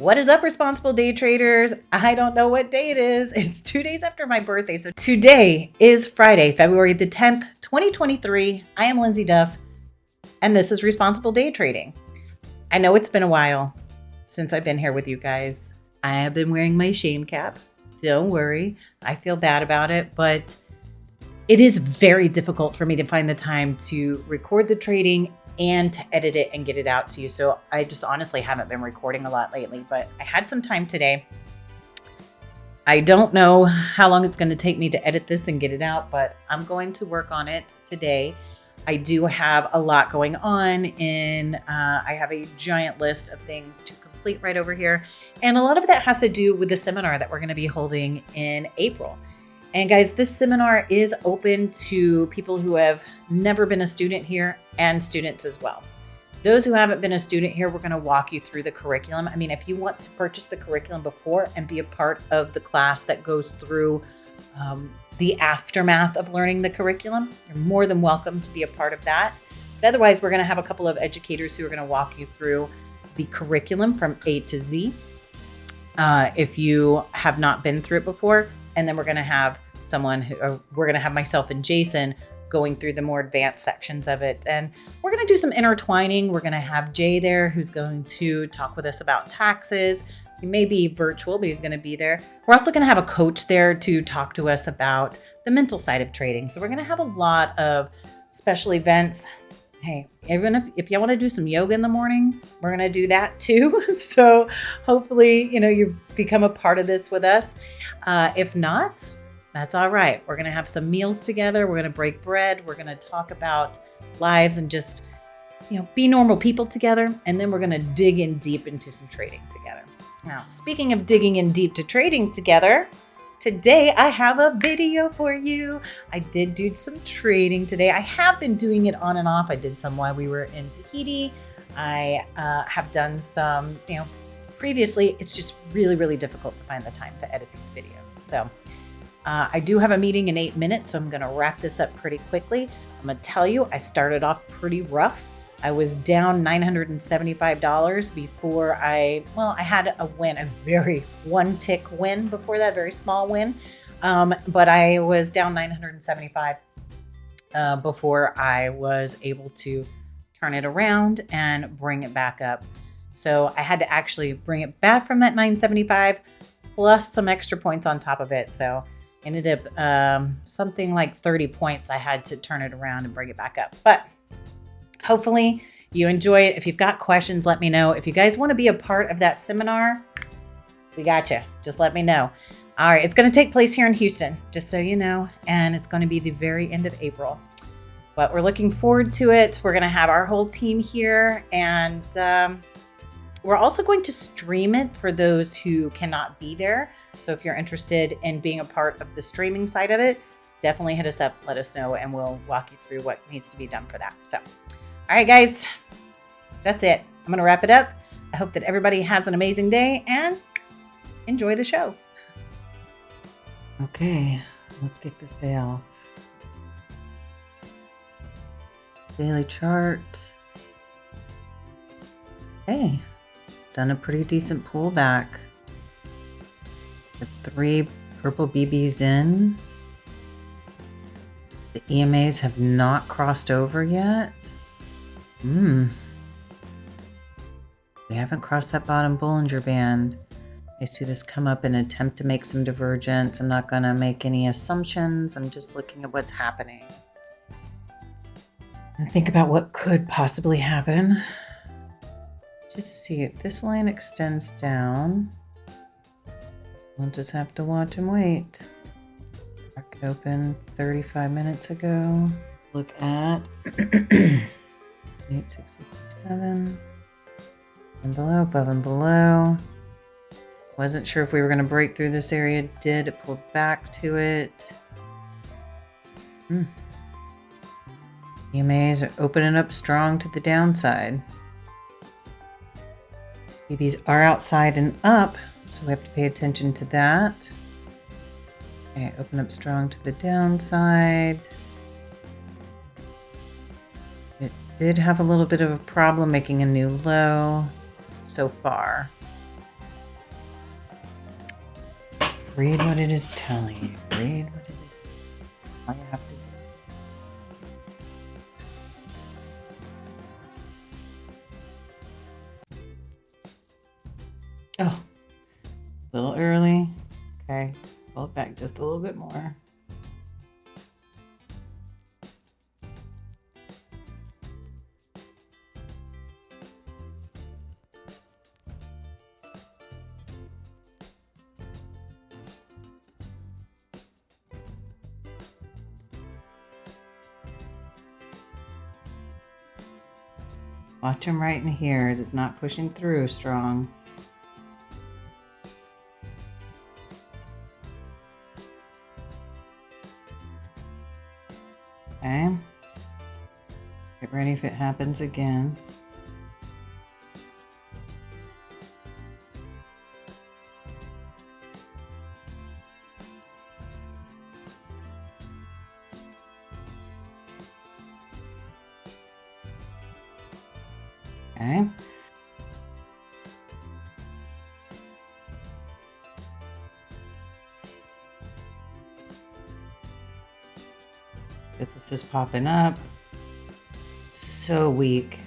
What is up, responsible day traders? I don't know what day it is. It's 2 days after my birthday. So today is Friday, February the 10th, 2023. I am Lindsay Duff, and this is Responsible Day Trading. I know it's been a while since I've been here with you guys. I have been wearing my shame cap. Don't worry. I feel bad about it, but it is very difficult for me to find the time to record the trading and to edit it and get it out to you. So I just honestly haven't been recording a lot lately, but I had some time today. I don't know how long it's going to take me to edit this and get it out, but I'm going to work on it today. I do have a lot going on I have a giant list of things to complete right over here. And a lot of that has to do with the seminar that we're going to be holding in April. And guys, this seminar is open to people who have never been a student here and students as well. Those who haven't been a student here, we're going to walk you through the curriculum. I mean, if you want to purchase the curriculum before and be a part of the class that goes through the aftermath of learning the curriculum, you're more than welcome to be a part of that. But otherwise, we're going to have a couple of educators who are going to walk you through the curriculum from A to Z if you have not been through it before. And then we're going to have we're going to have myself and Jason going through the more advanced sections of it. And we're going to do some intertwining. We're going to have Jay there who's going to talk with us about taxes. He may be virtual, but he's going to be there. We're also going to have a coach there to talk to us about the mental side of trading. So we're going to have a lot of special events. Hey, even if you want to do some yoga in the morning, we're going to do that too. So hopefully, you become a part of this with us. If not, that's all right. We're going to have some meals together. We're going to break bread. We're going to talk about lives and just, be normal people together. And then we're going to dig in deep into some trading together. Now, speaking of digging in deep to trading together, today I have a video for you. I did do some trading today. I have been doing it on and off. I did some while we were in Tahiti. I have done some, previously. It's just really, really difficult to find the time to edit these videos. So I do have a meeting in 8 minutes, so I'm going to wrap this up pretty quickly. I'm going to tell you, I started off pretty rough. I was down $975 before I had a win, a very one-tick win before that, very small win. But I was down $975 before I was able to turn it around and bring it back up. So I had to actually bring it back from that $975 plus some extra points on top of it. So ended up something like 30 points. I had to turn it around and bring it back up. But hopefully you enjoy it. If you've got questions, let me know. If you guys want to be a part of that seminar, we got you. Just let me know. All right. It's going to take place here in Houston, just so you know. And it's going to be the very end of April. But we're looking forward to it. We're going to have our whole team here. And we're also going to stream it for those who cannot be there. So if you're interested in being a part of the streaming side of it, definitely hit us up, let us know, and we'll walk you through what needs to be done for that. So, all right, guys, that's it. I'm going to wrap it up. I hope that everybody has an amazing day and enjoy the show. Okay, let's get this day off. Daily chart. Hey, done a pretty decent pullback. The 3 purple BBs in. The EMAs have not crossed over yet. We haven't crossed that bottom Bollinger Band. I see this come up and attempt to make some divergence. I'm not going to make any assumptions. I'm just looking at what's happening. And think about what could possibly happen. Just see if this line extends down. We'll just have to watch and wait. Market open 35 minutes ago. Look at 8657 and below, above and below. Wasn't sure if we were going to break through this area. Did. It pulled back to it. EMAs are opening up strong to the downside. BBs are outside and up, so we have to pay attention to that. Okay, open up strong to the downside. It did have a little bit of a problem making a new low so far. Read what it is telling you. Read what it is. All you have to do. Oh, a little early. Okay, pull it back just a little bit more. Watch him right in here as it's not pushing through strong. Okay. Get ready if it happens again. Okay. It's just popping up. So weak.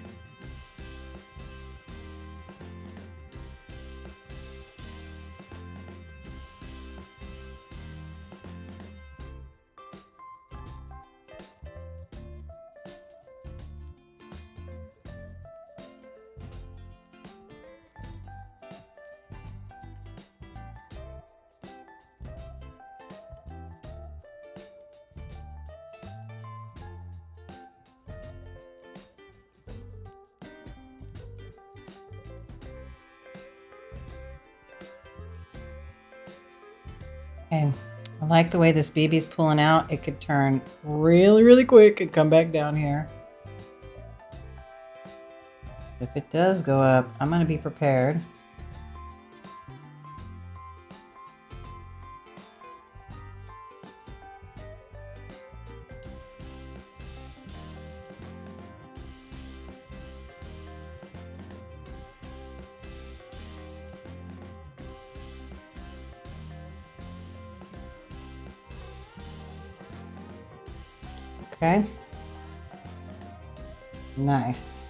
Okay, I like the way this BB's pulling out. It could turn really, really quick and come back down here. If it does go up, I'm going to be prepared. Okay. Nice.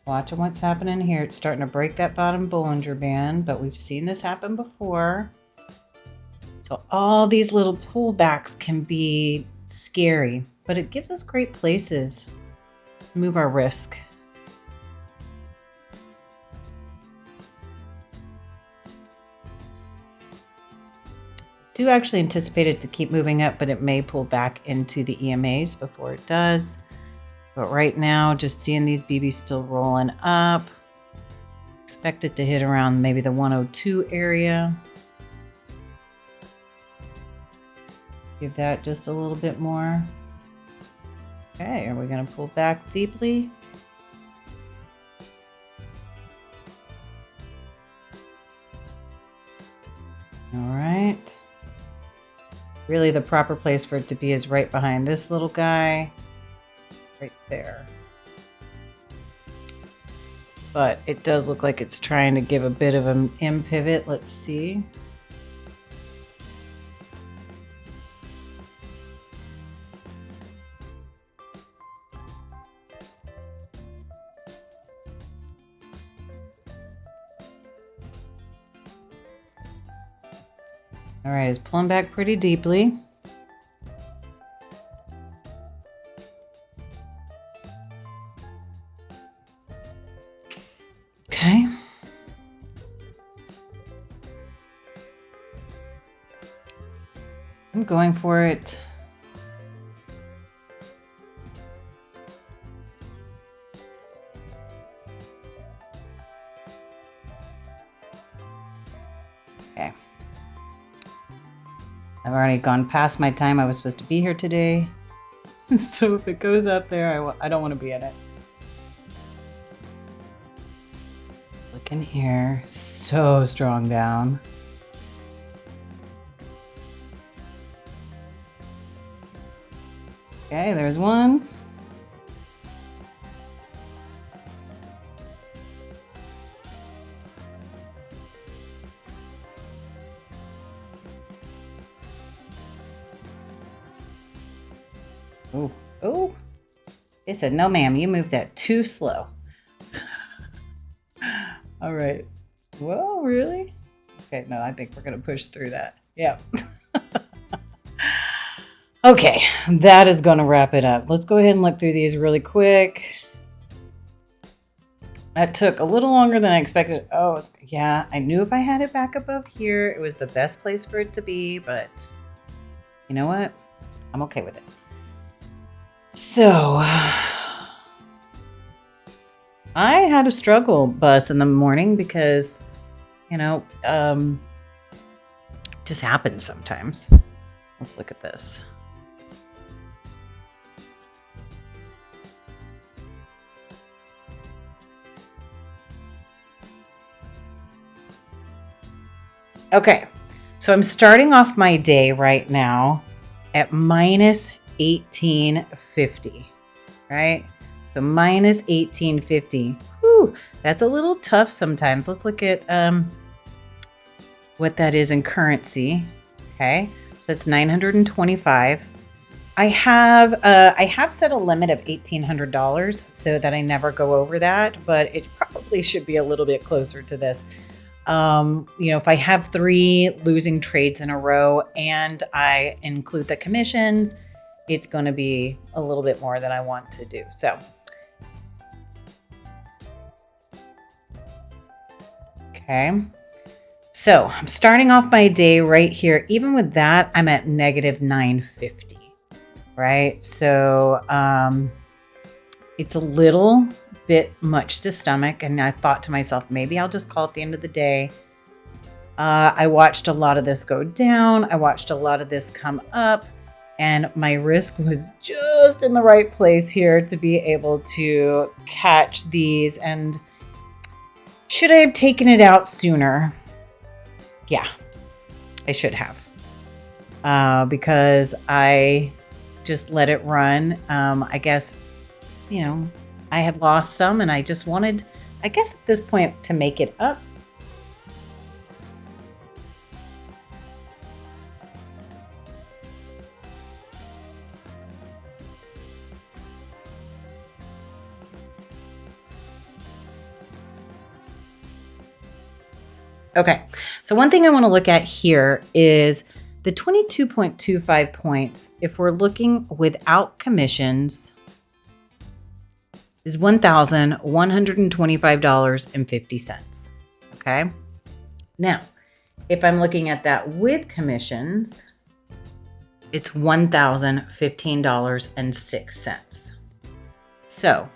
Watching what's happening here. It's starting to break that bottom Bollinger Band, but we've seen this happen before. So all these little pullbacks can be scary, but it gives us great places to move our risk. Do actually anticipate it to keep moving up, but it may pull back into the EMAs before it does. But right now, just seeing these BBs still rolling up. Expect it to hit around maybe the 102 area. Give that just a little bit more. Okay, are we going to pull back deeply? All right. Really, the proper place for it to be is right behind this little guy. Right there. But it does look like it's trying to give a bit of an M pivot. Let's see. All right, it's pulling back pretty deeply. Okay. I'm going for it. Okay. I've already gone past my time. I was supposed to be here today. So if it goes up there, I don't want to be in it. Back in here. So strong down. Okay, there's one. Oh, oh. They said, no, ma'am, you moved that too slow. All right. Well, really? Okay, no, I think we're going to push through that. Yeah. Okay, that is going to wrap it up. Let's go ahead and look through these really quick. That took a little longer than I expected. Oh, yeah, I knew if I had it back above here, it was the best place for it to be, but you know what? I'm okay with it. So, I had a struggle bus in the morning because, just happens sometimes. Let's look at this. Okay, so I'm starting off my day right now at minus 1850, right? So minus 1850. Whew, that's a little tough sometimes. Let's look at what that is in currency. Okay, so it's 925. I have set a limit of $1,800 so that I never go over that, but it probably should be a little bit closer to this. If I have 3 losing trades in a row and I include the commissions, it's going to be a little bit more than I want to do. So, okay. So I'm starting off my day right here. Even with that, I'm at negative 950, right? So, it's a little bit much to stomach, and I thought to myself, maybe I'll just call it the end of the day. I watched a lot of this go down. I watched a lot of this come up, and my risk was just in the right place here to be able to catch these. And should I have taken it out sooner? Yeah, I should have, because I just let it run. I guess, I had lost some and I just wanted, I guess at this point, to make it up. Okay, so one thing I want to look at here is the 22.25 points. If we're looking without commissions, is $1,125.50. Okay. Now, if I'm looking at that with commissions, it's $1,015.06. So,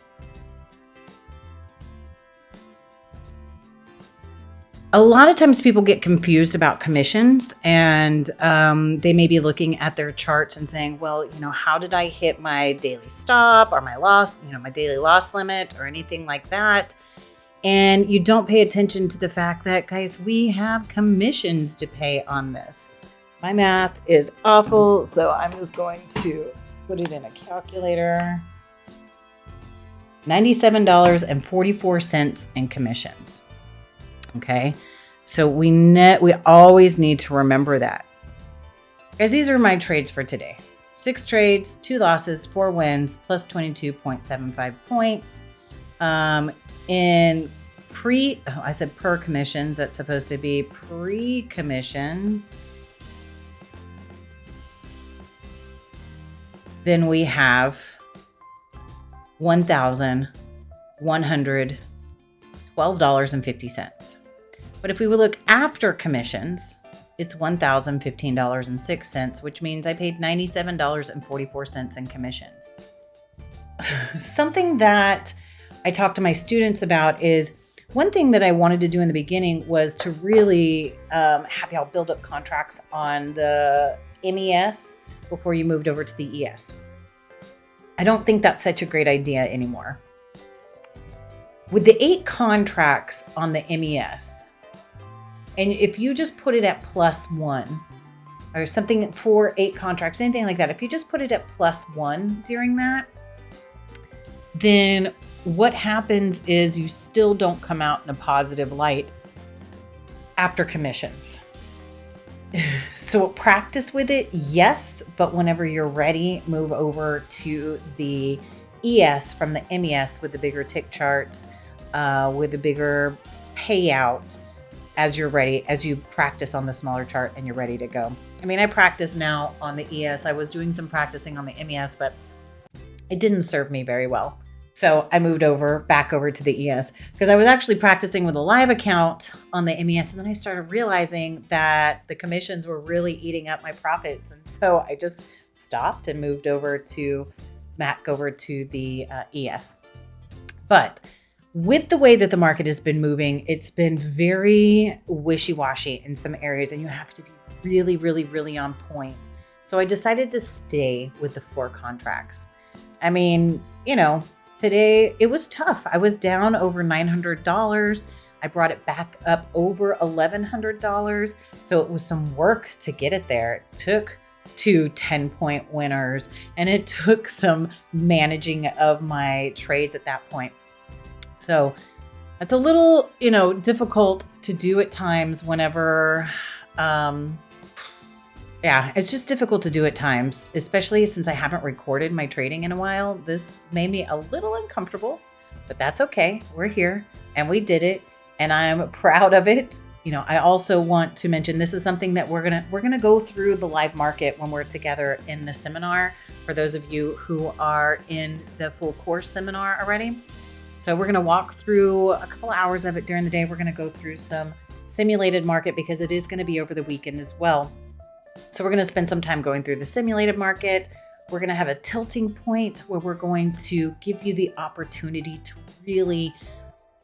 a lot of times people get confused about commissions, and they may be looking at their charts and saying, well, how did I hit my daily stop or my loss, my daily loss limit or anything like that? And you don't pay attention to the fact that, guys, we have commissions to pay on this. My math is awful, so I'm just going to put it in a calculator. $97.44 in commissions. Okay, so we always need to remember that. Guys, these are my trades for today. 6 trades, 2 losses, 4 wins, plus 22.75 points. I said per commissions. That's supposed to be pre-commissions. Then we have $1,112.50. But if we would look after commissions, it's $1,015.06, which means I paid $97.44 in commissions. Something that I talk to my students about is, one thing that I wanted to do in the beginning was to really have y'all build up contracts on the MES before you moved over to the ES. I don't think that's such a great idea anymore. With the 8 contracts on the MES, and if you just put it at +1 or something for 8 contracts, anything like that, if you just put it at +1 during that, then what happens is you still don't come out in a positive light after commissions. So practice with it, yes, but whenever you're ready, move over to the ES from the MES with the bigger tick charts, with the bigger payout as you're ready, as you practice on the smaller chart and you're ready to go. I mean, I practice now on the ES. I was doing some practicing on the MES, but it didn't serve me very well. So I moved back over to the ES because I was actually practicing with a live account on the MES. And then I started realizing that the commissions were really eating up my profits. And so I just stopped and moved over to the ES. But with the way that the market has been moving, it's been very wishy-washy in some areas, and you have to be really, really, really on point. So I decided to stay with the 4 contracts. I mean, today it was tough. I was down over $900. I brought it back up over $1,100. So it was some work to get it there. It took 2 10-point winners, and it took some managing of my trades at that point. So it's a little, difficult to do at times whenever, it's just difficult to do at times, especially since I haven't recorded my trading in a while. This made me a little uncomfortable, but that's okay. We're here and we did it, and I'm proud of it. I also want to mention this is something that we're gonna go through the live market when we're together in the seminar. For those of you who are in the full course seminar already. So we're going to walk through a couple hours of it during the day. We're going to go through some simulated market because it is going to be over the weekend as well. So we're going to spend some time going through the simulated market. We're going to have a tilting point where we're going to give you the opportunity to really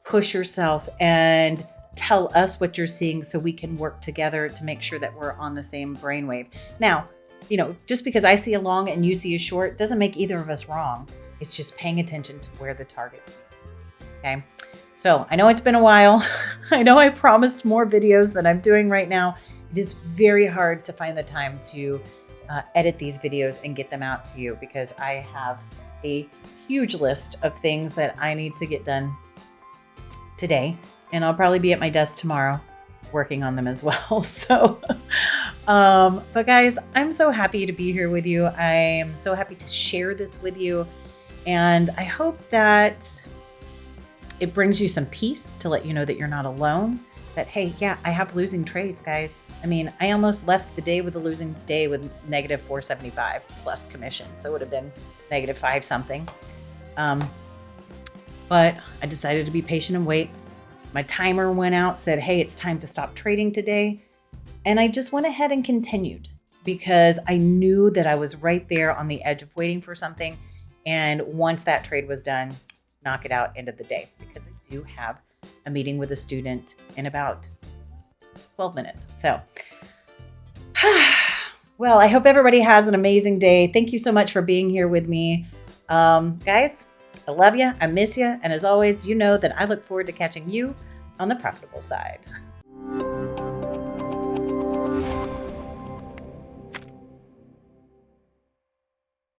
push yourself and tell us what you're seeing so we can work together to make sure that we're on the same brainwave. Now, just because I see a long and you see a short doesn't make either of us wrong. It's just paying attention to where the target's. Okay, so I know it's been a while. I know I promised more videos than I'm doing right now. It is very hard to find the time to edit these videos and get them out to you because I have a huge list of things that I need to get done today. And I'll probably be at my desk tomorrow working on them as well. So, but guys, I'm so happy to be here with you. I am so happy to share this with you. And I hope that it brings you some peace to let you know that you're not alone, that, hey, yeah, I have losing trades, guys. I mean, I almost left the day with a losing day with negative 475 plus commission. So it would have been negative 5 something. But I decided to be patient and wait. My timer went out, said, hey, it's time to stop trading today. And I just went ahead and continued because I knew that I was right there on the edge of waiting for something. And once that trade was done, knock it out end of the day, because I do have a meeting with a student in about 12 minutes. So, well, I hope everybody has an amazing day. Thank you so much for being here with me. Guys, I love you. I miss you. And as always, you know that I look forward to catching you on the profitable side.